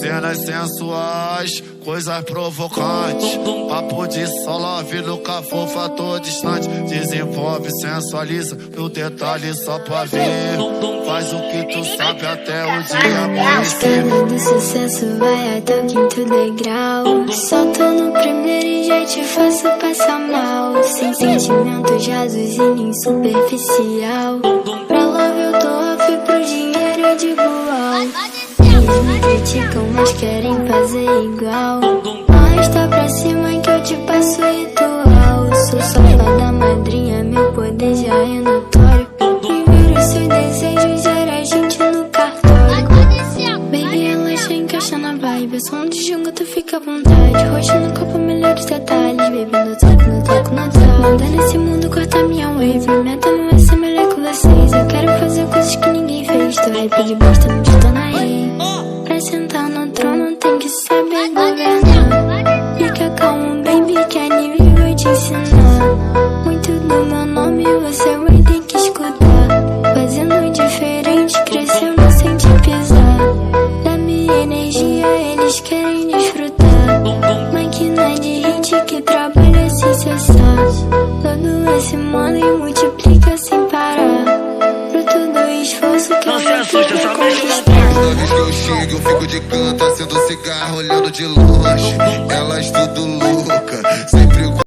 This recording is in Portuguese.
cenas sensuais, coisas provocantes. Papo de sola, nunca for fator distante. Desenvolve, sensualiza, no detalhe só pra ver. Faz o que tu sabe até o dia amanhecer. A escada do sucesso vai até o quinto degrau. Solto no primeiro e já te faço passar mal. Sem sentimentos rasos e nem superficial. Pra love eu tô off, pro dinheiro eu digo all. Eles me criticam, mas querem fazer igual. Arrasta pra cima que eu te passo ritual. Sou só fada madrinha, meu poder já é notório. Primeiro seu desejo gera gente no cartório. Baby, relaxa, encaixa na vibe. Som de jungle, tu fica à vontade. Roxo no copo, melhores detalhes. Baby, no toque, no toque, no toque. Manda nesse mundo, corta minha wave. Meta não vai ser melhor que vocês. Eu quero fazer coisas que ninguém fez. Tu hype de bosta, não te tô na rei. Pra sentar no trono tem que saber governar. Fica calmo, baby, que a nível vou te ensinar. Muito do meu nome você vai ter que escutar. Fazendo diferente, crescendo sem te pisar. Da minha energia eles querem desfrutar. Máquina de hit que trabalha sem cessar. Todo esse money multiplica sem parar. Fruto do esforço que eu vou ter que conquistar. Toda vez que eu chego, eu fico de canto, acendo cigarro, olhando de longe. Elas tudo louca, sempre